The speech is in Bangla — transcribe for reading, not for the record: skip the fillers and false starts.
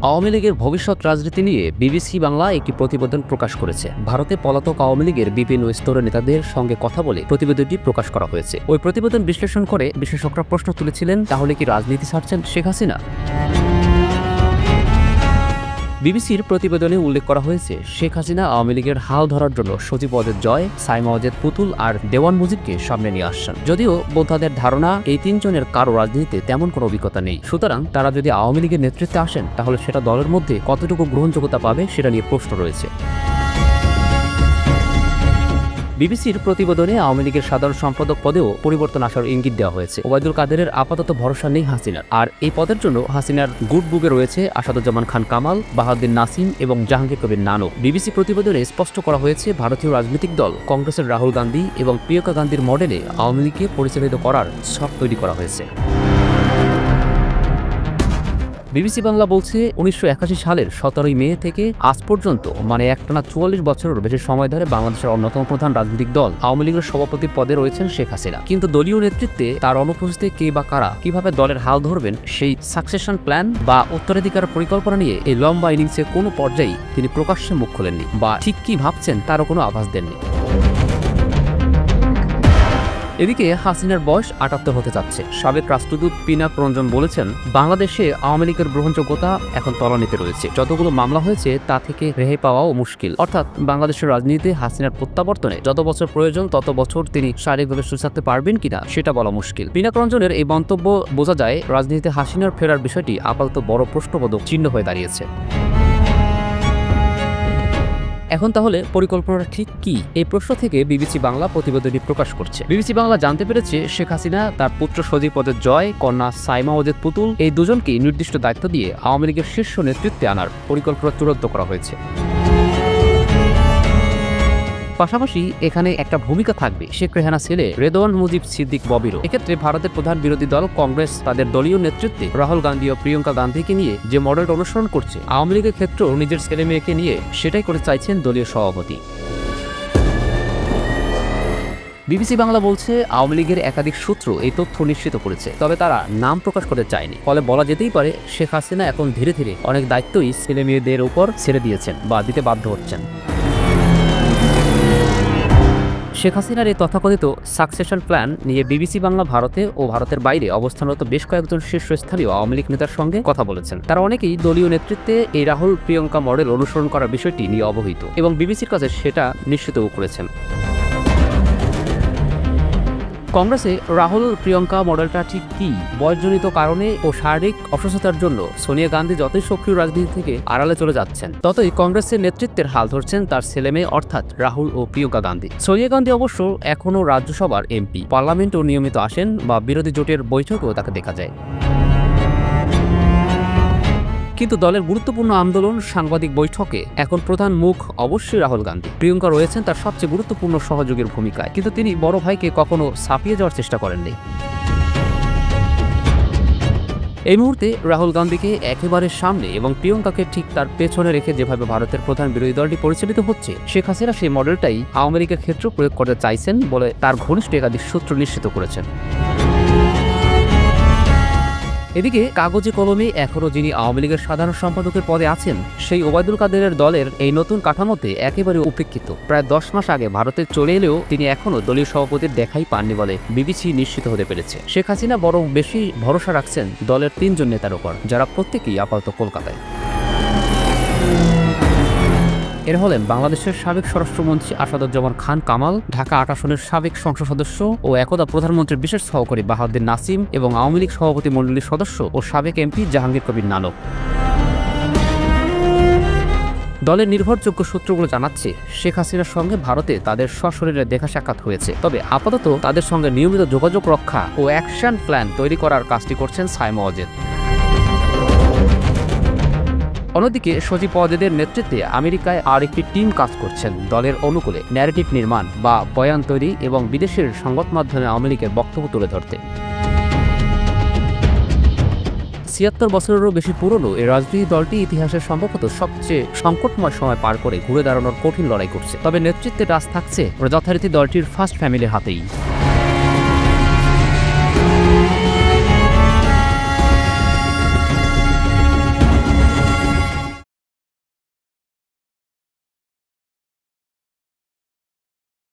আওয়ামী লীগের ভবিষ্যৎ রাজনীতি নিয়ে বিবিসি বাংলা একটি প্রতিবেদন প্রকাশ করেছে। ভারতে পলাতক আওয়ামী লীগের বিভিন্ন স্তরের নেতাদের সঙ্গে কথা বলে প্রতিবেদনটি প্রকাশ করা হয়েছে। ওই প্রতিবেদন বিশ্লেষণ করে বিশেষজ্ঞরা প্রশ্ন তুলেছিলেন, তাহলে কি রাজনীতি ছাড়ছেন শেখ হাসিনা? বিবিসির প্রতিবেদনে উল্লেখ করা হয়েছে, শেখ হাসিনা আওয়ামী লীগের হাল ধরার জন্য সজীব ওয়াজেদ জয়, সাইমা ওয়াজেদ পুতুল আর দেওয়ান মুজিবকে সামনে নিয়ে আসছেন। যদিও বোদ্ধাদের ধারণা এই তিনজনের কারো রাজনীতিতে তেমন কোনো অভিজ্ঞতা নেই। সুতরাং তারা যদি আওয়ামী লীগের নেতৃত্বে আসেন তাহলে সেটা দলের মধ্যে কতটুকু গ্রহণযোগ্যতা পাবে সেটা নিয়ে প্রশ্ন রয়েছে। বিবিসির প্রতিবেদনে আওয়ামী লীগের সাধারণ সম্পাদক পদেও পরিবর্তন আসার ইঙ্গিত দেওয়া হয়েছে। ওবায়দুল কাদেরের আপাতত ভরসা নেই হাসিনার, আর এই পদের জন্য হাসিনার গুড বুকে রয়েছে আসাদুজ্জামান খান কামাল, বাহাউদ্দিন নাসিম এবং জাহাঙ্গীর কবির নানক। বিবিসি প্রতিবেদনে স্পষ্ট করা হয়েছে, ভারতীয় রাজনৈতিক দল কংগ্রেসের রাহুল গান্ধী এবং প্রিয়াঙ্কা গান্ধীর মডেলে আওয়ামী লীগকে পরিচালিত করার ছক তৈরি করা হয়েছে। বিবিসি বাংলা বলছে, 1981 সালের 17 মে থেকে আজ পর্যন্ত মানে একটানা 44 বছরের বেশি সময় ধরে বাংলাদেশের অন্যতম প্রধান রাজনৈতিক দল আওয়ামী লীগের সভাপতি পদে রয়েছেন শেখ হাসিনা। কিন্তু দলীয় নেতৃত্বে তার অনুপস্থিতিতে কে বা কারা কিভাবে দলের হাল ধরবেন সেই সাকসেশন প্ল্যান বা উত্তরাধিকার পরিকল্পনা নিয়ে এই লম্বা ইনিংসে কোনো পর্যায়েই তিনি প্রকাশ্যে মুখ খোলেননি বা ঠিক কি ভাবছেন তারও কোনো আভাস দেননি। এদিকে হাসিনার বয়স 78 হতে যাচ্ছে। সাবেক রাষ্ট্রদূত পিনাক রঞ্জন বলেছেন, বাংলাদেশে আওয়ামী লীগের গ্রহণযোগ্যতা এখন তলানিতে রয়েছে। যতগুলো মামলা হয়েছে তা থেকে রেহাই পাওয়াও মুশকিল। অর্থাৎ বাংলাদেশের রাজনীতিতে হাসিনার প্রত্যাবর্তনে যত বছর প্রয়োজন তত বছর তিনি শারীরিকভাবে সুস্থ থাকতে পারবেন কিনা সেটা বলা মুশকিল। পিনাক রঞ্জনের এই মন্তব্য বোঝা যায় রাজনীতিতে হাসিনার ফেরার বিষয়টি আপাতত বড় প্রশ্নবোধক চিহ্ন হয়ে দাঁড়িয়েছে। এখন তাহলে পরিকল্পনাটা ঠিক কি? এই প্রশ্ন থেকে বিবিসি বাংলা প্রতিবেদনটি প্রকাশ করছে। বিবিসি বাংলা জানতে পেরেছে, শেখ হাসিনা তার পুত্র সজীব ওয়াজেদ জয়, কন্যা সাইমা ওয়াজেদ পুতুল এই দুজনকে নির্দিষ্ট দায়িত্ব দিয়ে আওয়ামী লীগের শীর্ষ নেতৃত্বে আনার পরিকল্পনা চূড়ান্ত করা হয়েছে। পাশাপাশি এখানে একটা ভূমিকা থাকবে শেখ রেহানা ছেলে রেদওয়ান মুজিব সিদ্দিক ববিরও। এক্ষেত্রে ভারতের প্রধান বিরোধী দল কংগ্রেস তাদের দলীয় নেতৃত্বে রাহুল গান্ধী ও প্রিয়াঙ্কা গান্ধীকে নিয়ে যে মডেলটা অনুসরণ করছে, আওয়ামী লীগের ক্ষেত্রেও নিজের ছেলে মেয়েকে নিয়ে সেটাই করে চাইছেন দলীয় সভাপতি। বিবিসি বাংলা বলছে, আওয়ামী লীগের একাধিক সূত্র এই তথ্য নিশ্চিত করেছে, তবে তারা নাম প্রকাশ করতে চায়নি। ফলে বলা যেতেই পারে শেখ হাসিনা এখন ধীরে ধীরে অনেক দায়িত্বই ছেলে মেয়েদের উপর ছেড়ে দিয়েছেন বা দিতে বাধ্য হচ্ছেন। শেখ হাসিনার এই তথাকথিত সাকসেশন প্ল্যান নিয়ে বিবিসি বাংলা ভারতে ও ভারতের বাইরে অবস্থানরত বেশ কয়েকজন শীর্ষস্থানীয় আওয়ামী লীগ নেতার সঙ্গে কথা বলেছেন। তারা অনেকেই দলীয় নেতৃত্বে এই রাহুল প্রিয়াঙ্কা মডেল অনুসরণ করার বিষয়টি নিয়ে অবহিত এবং বিবিসির কাছে সেটা নিশ্চিতও করেছেন। কংগ্রেসে রাহুল প্রিয়াঙ্কা মডেলটা ঠিক কি? বয়সজনিত কারণে ও শারীরিক অসুস্থতার জন্য সোনিয়া গান্ধী যতই সক্রিয় রাজনীতি থেকে আড়ালে চলে যাচ্ছেন, ততই কংগ্রেসের নেতৃত্বের হাল ধরছেন তার ছেলেমেয়ে অর্থাৎ রাহুল ও প্রিয়াঙ্কা গান্ধী। সোনিয়া গান্ধী অবশ্য এখনও রাজ্যসভার এমপি, পার্লামেন্টেও নিয়মিত আসেন বা বিরোধী জোটের বৈঠকেও তাকে দেখা যায়। কিন্তু দলের গুরুত্বপূর্ণ আন্দোলন, সাংবাদিক বৈঠকে এখন প্রধান মুখ অবশ্যই রাহুল গান্ধী। প্রিয়াঙ্কা রয়েছেন তার সবচেয়ে গুরুত্বপূর্ণ সহযোগীর ভূমিকায়, কিন্তু তিনি বড় ভাইকে কখনো ছাপিয়ে যাওয়ার চেষ্টা করেননি। এই মুহূর্তে রাহুল গান্ধীকে একেবারে সামনে এবং প্রিয়াঙ্কাকে ঠিক তার পেছনে রেখে যেভাবে ভারতের প্রধান বিরোধী দলটি পরিচালিত হচ্ছে, শেখ হাসিনা সেই মডেলটাই আওয়ামী লীগের ক্ষেত্রে প্রয়োগ করতে চাইছেন বলে তার ঘনিষ্ঠ একাধিক সূত্র নিশ্চিত করেছেন। এদিকে কাগজে কলমে এখনও যিনি আওয়ামী লীগের সাধারণ সম্পাদকের পদে আছেন, সেই ওবায়দুল কাদেরের দলের এই নতুন কাঠামোতে একেবারে উপেক্ষিত। প্রায় 10 মাস আগে ভারতে চলে এলেও তিনি এখনও দলীয় সভাপতির দেখাই পাননি বলে বিবিসি নিশ্চিত হতে পেরেছে। শেখ হাসিনা বরং বেশি ভরসা রাখছেন দলের 3 জন নেতার উপর, যারা প্রত্যেকেই আপাতত কলকাতায়। এর হলেন বাংলাদেশের সাবেক স্বরাষ্ট্রমন্ত্রী আসাদুজ্জামান খান কামাল, ঢাকা 8 আসনের সাবেক সংসদ সদস্য ও একদা প্রধানমন্ত্রীর বিশেষ সহকারী বাহাউদ্দিন নাসিম এবং আওয়ামী লীগ সভাপতি মণ্ডলীর সদস্য ও সাবেক এমপি জাহাঙ্গীর কবির নানক। দলের নির্ভরযোগ্য সূত্রগুলো জানাচ্ছে, শেখ হাসিনার সঙ্গে ভারতে তাদের সশরীরে দেখা সাক্ষাৎ হয়েছে, তবে আপাতত তাদের সঙ্গে নিয়মিত যোগাযোগ রক্ষা ও অ্যাকশন প্ল্যান তৈরি করার কাজটি করছেন সাইমা ওয়াজেদ। অন্যদিকে সজীব ওয়াজেদের নেতৃত্বে আমেরিকায় আর একটি টিম কাজ করছেন দলের অনুকূলে, ন্যারেটিভ নির্মাণ বা বয়ান তৈরি এবং বিদেশের সংবাদ মাধ্যমে আওয়ামী লীগের বক্তব্য তুলে ধরতে। ৭৬ বছরেরও বেশি পুরনো এই রাজনৈতিক দলটি ইতিহাসের সম্ভবত সবচেয়ে সংকটময় সময় পার করে ঘুরে দাঁড়ানোর কঠিন লড়াই করছে। তবে নেতৃত্বে রাজ থাকছে যথারীতি দলটির ফার্স্ট ফ্যামিলির হাতেই।